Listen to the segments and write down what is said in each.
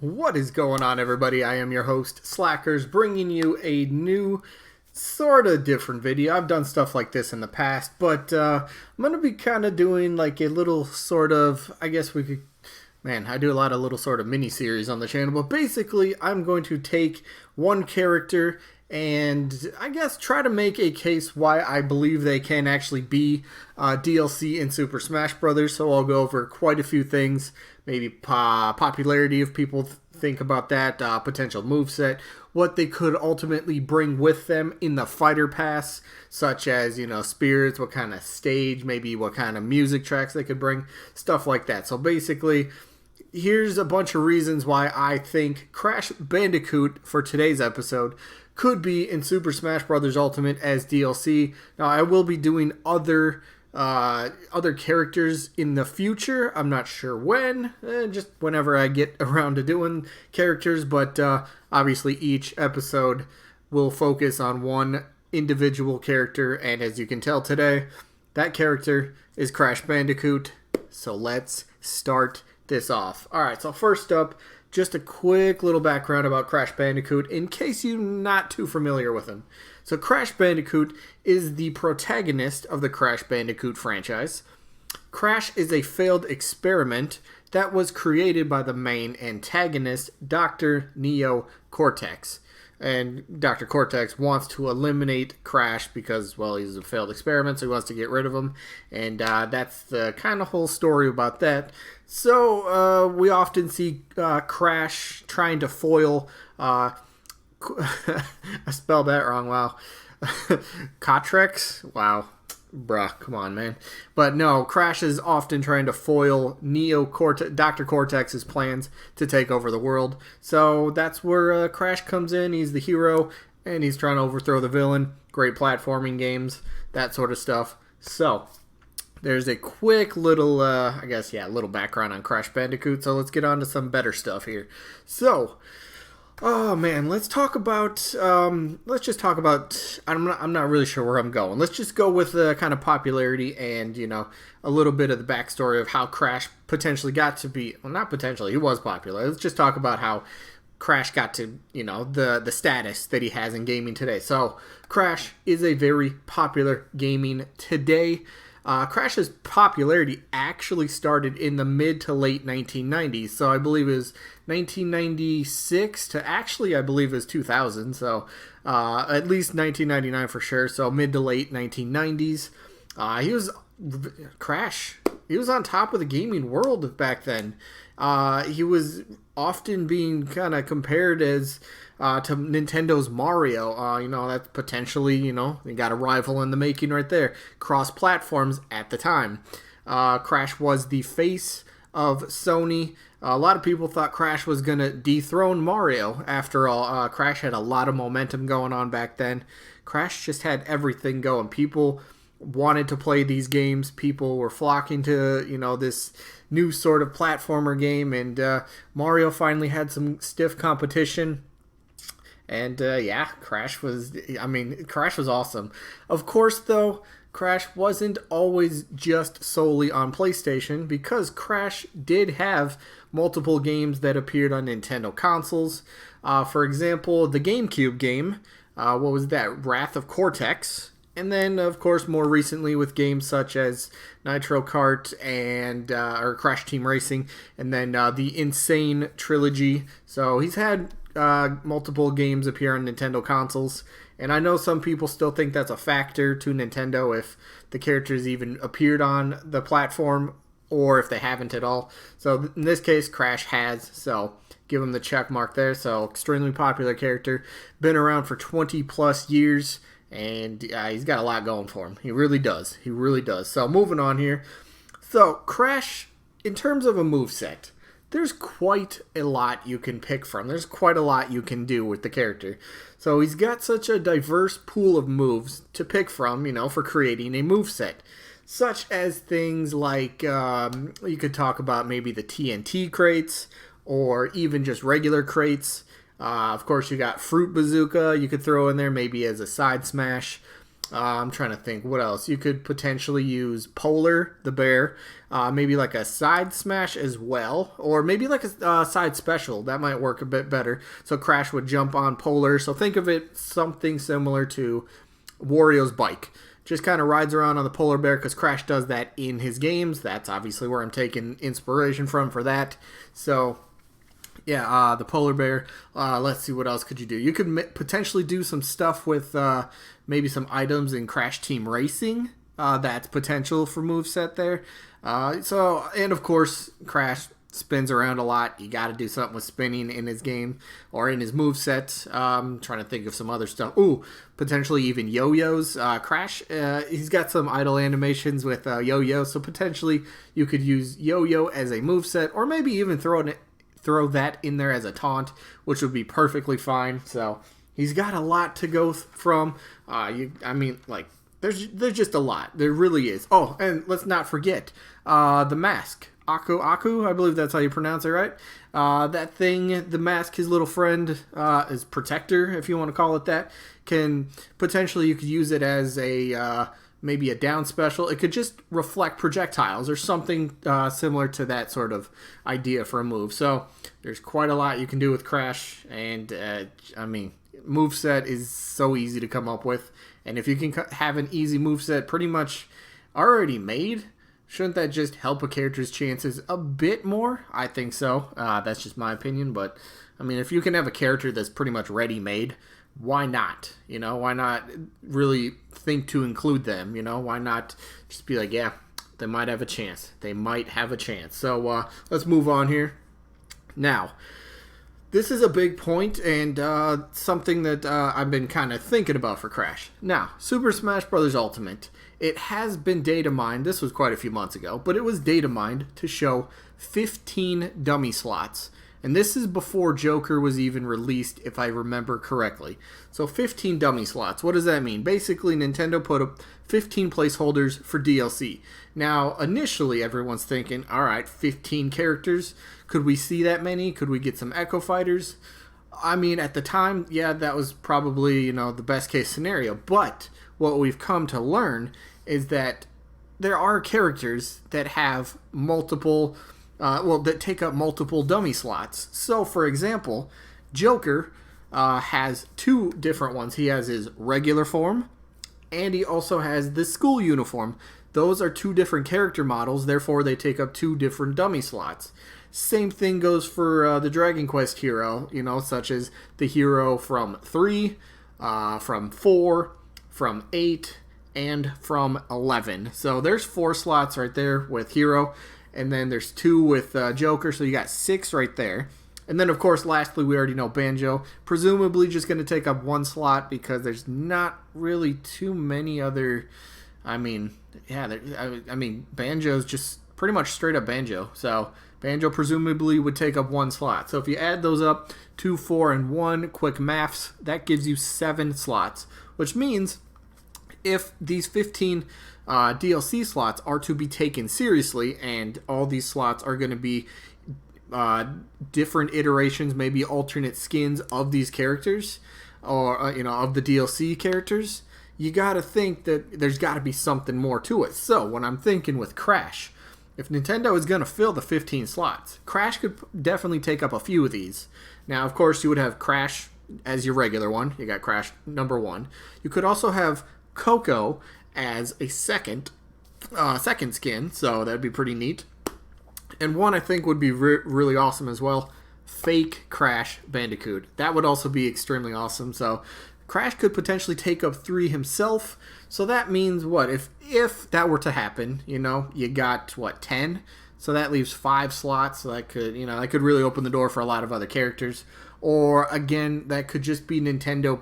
What is going on, everybody? I am your host, Slackerz, bringing you a new, sort of different video. I've done stuff like this in the past, but I'm going to be kind of doing like a little sort of, I guess we could, man, I do a lot of little sort of mini-series on the channel, but basically I'm going to take one character and I guess try to make a case why I believe they can actually be DLC in Super Smash Bros. So I'll go over quite a few things, maybe popularity if people think about that, potential moveset, what they could ultimately bring with them in the fighter pass, such as, you know, spirits, what kind of stage, maybe what kind of music tracks they could bring, stuff like that. So basically, here's a bunch of reasons why I think Crash Bandicoot for today's episode could be in Super Smash Bros. Ultimate as DLC. Now, I will be doing other characters in the future. I'm not sure when, just whenever I get around to doing characters, but obviously each episode will focus on one individual character, and as you can tell today, that character is Crash Bandicoot. So let's start this off. Alright, so first up, just a quick little background about Crash Bandicoot in case you're not too familiar with him. So Crash Bandicoot is the protagonist of the Crash Bandicoot franchise. Crash is a failed experiment that was created by the main antagonist, Dr. Neo Cortex. And Dr. Cortex wants to eliminate Crash because, well, he's a failed experiment, so he wants to get rid of him. And that's the kind of whole story about that. So we often see Crash trying to foil... I spelled that wrong, wow. Cotrex? Wow. Bruh, come on, man. But no, Crash is often trying to foil Dr. Cortex's plans to take over the world. So that's where Crash comes in. He's the hero, and he's trying to overthrow the villain. Great platforming games, that sort of stuff. So there's a quick little, little background on Crash Bandicoot. So let's get on to some better stuff here. So... oh man, let's just talk about, I'm not really sure where I'm going. Let's just go with the kind of popularity and, you know, a little bit of the backstory of how Crash potentially got to be, well, not potentially, he was popular. Let's just talk about how Crash got to, you know, the status that he has in gaming today. So, Crash is a very popular gaming today. Crash's popularity actually started in the mid to late 1990s, so I believe it was 1996 to actually I believe it was 2000, so at least 1999 for sure, so mid to late 1990s. Crash, he was on top of the gaming world back then. He was often being kind of compared as to Nintendo's Mario. You know, that's potentially, you know, you got a rival in the making right there. Cross platforms at the time. Crash was the face of Sony. A lot of people thought Crash was going to dethrone Mario. After all, Crash had a lot of momentum going on back then. Crash just had everything going. People wanted to play these games. People were flocking to, you know, this new sort of platformer game, and Mario finally had some stiff competition. And yeah, Crash was awesome. Of course, though, Crash wasn't always just solely on PlayStation, because Crash did have multiple games that appeared on Nintendo consoles. For example, the GameCube game, what was that? Wrath of Cortex. And then, of course, more recently with games such as Nitro Kart and or Crash Team Racing, and then the Insane Trilogy. So he's had multiple games appear on Nintendo consoles, and I know some people still think that's a factor to Nintendo if the characters even appeared on the platform or if they haven't at all. So in this case, Crash has, so give him the check mark there. So extremely popular character, been around for 20 plus years. And he's got a lot going for him. He really does. He really does. So moving on here. So Crash, in terms of a moveset, there's quite a lot you can pick from. There's quite a lot you can do with the character. So he's got such a diverse pool of moves to pick from, you know, for creating a moveset. Such as things like, you could talk about maybe the TNT crates, or even just regular crates. Of course, you got Fruit Bazooka you could throw in there maybe as a side smash. I'm trying to think what else. You could potentially use Polar, the bear, maybe like a side smash as well, or maybe like a side special. That might work a bit better. So Crash would jump on Polar. So think of it something similar to Wario's bike. Just kind of rides around on the polar bear because Crash does that in his games. That's obviously where I'm taking inspiration from for that. So yeah, the polar bear. Let's see, what else could you do? You could potentially do some stuff with maybe some items in Crash Team Racing. That's potential for moveset there. And of course, Crash spins around a lot. You got to do something with spinning in his game or in his moveset. Trying to think of some other stuff. Ooh, potentially even yo-yos. Crash, he's got some idle animations with yo-yo, so potentially you could use yo-yo as a moveset, or maybe even throw that in there as a taunt, which would be perfectly fine. So he's got a lot to go from. There's just a lot. There really is. Oh, and let's not forget the mask. Aku, I believe that's how you pronounce it, right? That thing, the mask, his little friend, is protector, if you want to call it that. Can potentially, you could use it as a maybe a down special. It could just reflect projectiles or something similar to that sort of idea for a move. So there's quite a lot you can do with Crash, and moveset is so easy to come up with. And if you can have an easy moveset pretty much already made, shouldn't that just help a character's chances a bit more? I think so. That's just my opinion. But, I mean, if you can have a character that's pretty much ready-made, why not? You know, why not really think to include them? You know, why not just be like, yeah, they might have a chance. They might have a chance. So, let's move on here. Now, this is a big point and something that I've been kind of thinking about for Crash. Now, Super Smash Bros. Ultimate, it has been data mined. This was quite a few months ago, but it was data mined to show 15 dummy slots. And this is before Joker was even released, if I remember correctly. So 15 dummy slots. What does that mean? Basically, Nintendo put up 15 placeholders for DLC. Now, initially, everyone's thinking, all right, 15 characters. Could we see that many? Could we get some Echo Fighters? I mean, at the time, yeah, that was probably, the best case scenario. But what we've come to learn is that there are characters that have multiple... that take up multiple dummy slots. So, for example, Joker has two different ones. He has his regular form, and he also has the school uniform. Those are two different character models, therefore they take up two different dummy slots. Same thing goes for the Dragon Quest hero, such as the hero from 3, from 4, from 8, and from 11. So there's 4 slots right there with hero. And then there's 2 with Joker, so you got 6 right there. And then, of course, lastly, we already know Banjo. Presumably just going to take up 1 slot because there's not really too many other... Banjo's just pretty much straight up Banjo. So Banjo presumably would take up 1 slot. So if you add those up, 2, 4, and 1, quick maths, that gives you 7 slots. Which means if these 15... DLC slots are to be taken seriously, and all these slots are going to be different iterations, maybe alternate skins of these characters, or of the DLC characters. You got to think that there's got to be something more to it. So when I'm thinking with Crash, if Nintendo is going to fill the 15 slots, Crash could definitely take up a few of these. Now, of course, you would have Crash as your regular one. You got Crash number 1. You could also have Coco as a second skin, so that'd be pretty neat. And one I think would be really awesome as well, fake Crash Bandicoot. That would also be extremely awesome. So Crash could potentially take up 3 himself. So that means what? If that were to happen, you got 10. So that leaves 5 slots. So that could really open the door for a lot of other characters. Or again, that could just be Nintendo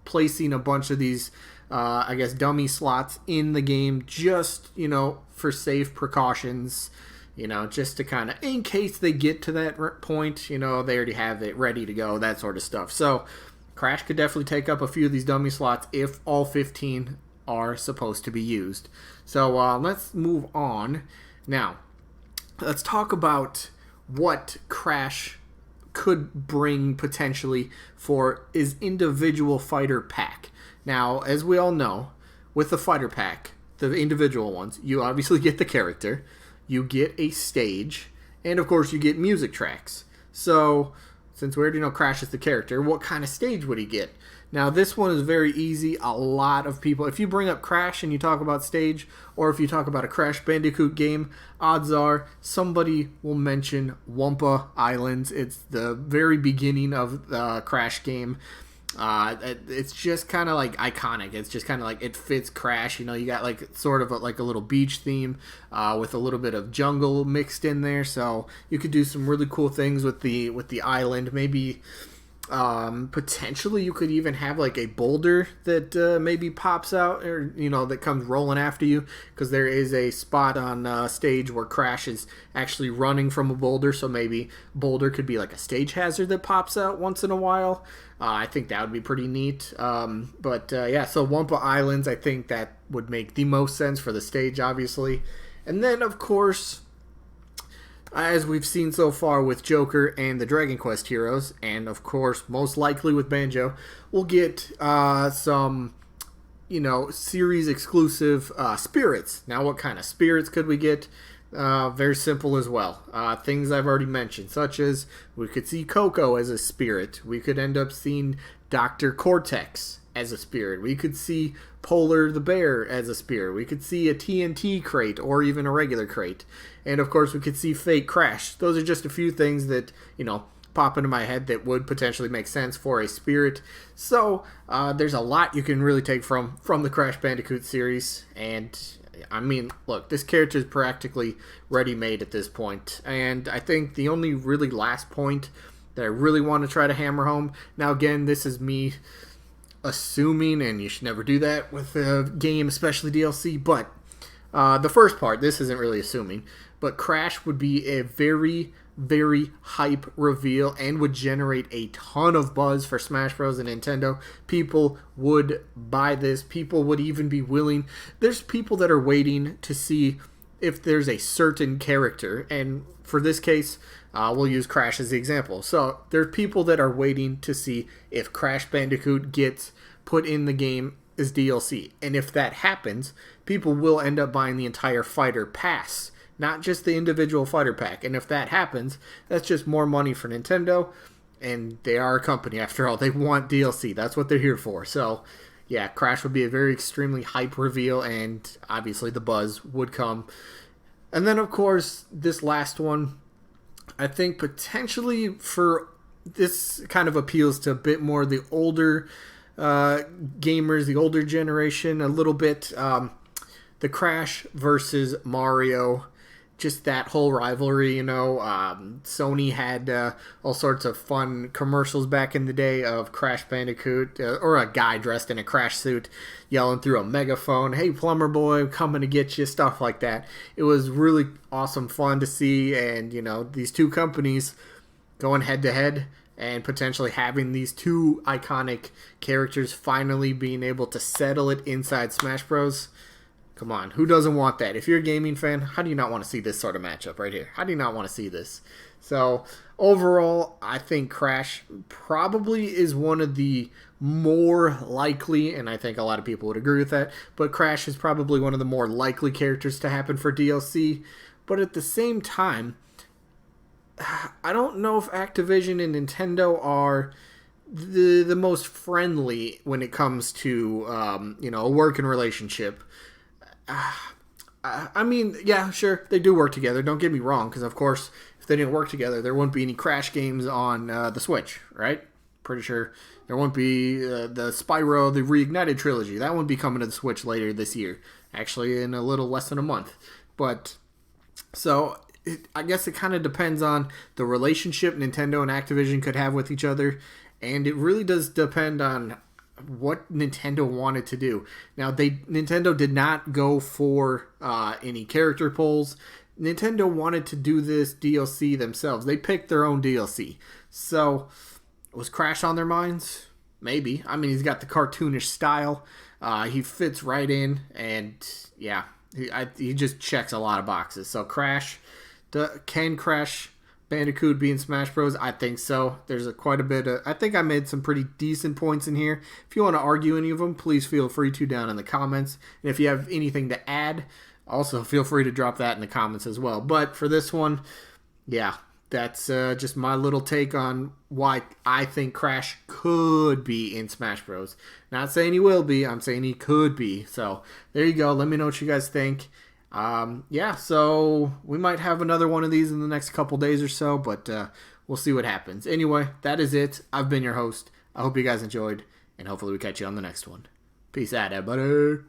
placing a bunch of these dummy slots in the game just, for safe precautions, just to kind of, in case they get to that point, they already have it ready to go, that sort of stuff. So Crash could definitely take up a few of these dummy slots if all 15 are supposed to be used. So let's move on. Now, let's talk about what Crash could bring potentially for his individual fighter pack. Now, as we all know, with the fighter pack, the individual ones, you obviously get the character, you get a stage, and of course you get music tracks. So, since we already know Crash is the character, what kind of stage would he get? Now, this one is very easy. A lot of people, if you bring up Crash and you talk about stage, or if you talk about a Crash Bandicoot game, odds are somebody will mention Wumpa Islands. It's the very beginning of the Crash game. It's just kind of like iconic. It's just kind of like it fits Crash. You got like sort of like a little beach theme with a little bit of jungle mixed in there. So you could do some really cool things with the island. Maybe potentially you could even have like a boulder that maybe pops out, or that comes rolling after you, because there is a spot on stage where Crash is actually running from a boulder. So maybe boulder could be like a stage hazard that pops out once in a while. I think that would be pretty neat. But so Wumpa Islands, I think that would make the most sense for the stage, obviously. And then, of course, as we've seen so far with Joker and the Dragon Quest heroes, and of course, most likely with Banjo, we'll get some, series exclusive spirits. Now, what kind of spirits could we get? Very simple as well. Things I've already mentioned, such as we could see Coco as a spirit. We could end up seeing Dr. Cortex as a spirit. We could see Polar the Bear as a spirit. We could see a TNT crate or even a regular crate. And of course, we could see Fake Crash. Those are just a few things that, pop into my head that would potentially make sense for a spirit. So, there's a lot you can really take from the Crash Bandicoot series. And I mean, look, this character is practically ready-made at this point. And I think the only really last point that I really want to try to hammer home, now again, this is me assuming, and you should never do that with a game, especially DLC, but the first part, this isn't really assuming, but Crash would be a very, very hype reveal and would generate a ton of buzz for Smash Bros. And Nintendo. People would buy this. People would even be willing. There's people that are waiting to see if there's a certain character, and for this case, we'll use Crash as the example. So there's people that are waiting to see if Crash Bandicoot gets put in the game as DLC. And if that happens, people will end up buying the entire fighter pass, not just the individual fighter pack. And if that happens, that's just more money for Nintendo, and they are a company after all. They want DLC. That's what they're here for. So yeah, Crash would be a very extremely hype reveal, and obviously the buzz would come. And then, of course, this last one, I think potentially for this kind of appeals to a bit more the older gamers, the older generation, a little bit. The Crash versus Mario, just that whole rivalry, Sony had all sorts of fun commercials back in the day of Crash Bandicoot, or a guy dressed in a Crash suit yelling through a megaphone, "Hey, plumber boy, coming to get you," stuff like that. It was really awesome fun to see, and, these two companies going head to head and potentially having these two iconic characters finally being able to settle it inside Smash Bros. Come on, who doesn't want that? If you're a gaming fan, how do you not want to see this sort of matchup right here? How do you not want to see this? So, overall, I think Crash probably is one of the more likely, and I think a lot of people would agree with that, but Crash is probably one of the more likely characters to happen for DLC. But at the same time, I don't know if Activision and Nintendo are the most friendly when it comes to, a working relationship. I mean, yeah, sure, they do work together. Don't get me wrong, because of course, if they didn't work together, there wouldn't be any Crash games on the Switch, right? Pretty sure there wouldn't be the Spyro, the Reignited trilogy. That wouldn't be coming to the Switch later this year. Actually, in a little less than a month. But, so, I guess it kind of depends on the relationship Nintendo and Activision could have with each other. And it really does depend on what Nintendo wanted to do. Now, Nintendo did not go for any character polls. Nintendo wanted to do this DLC themselves. They picked their own DLC. So, was Crash on their minds? Maybe. I mean, he's got the cartoonish style. He fits right in, and yeah, he just checks a lot of boxes. So, can Crash Bandicoot being Smash Bros? I think so. There's quite a bit of... I think I made some pretty decent points in here. If you want to argue any of them, please feel free to down in the comments. And if you have anything to add, also feel free to drop that in the comments as well. But for this one, yeah, that's just my little take on why I think Crash could be in Smash Bros. Not saying he will be. I'm saying he could be. So there you go. Let me know what you guys think. Yeah, so we might have another one of these in the next couple days or so, but we'll see what happens. Anyway, that is it. I've been your host. I hope you guys enjoyed, and hopefully we catch you on the next one. Peace out, everybody.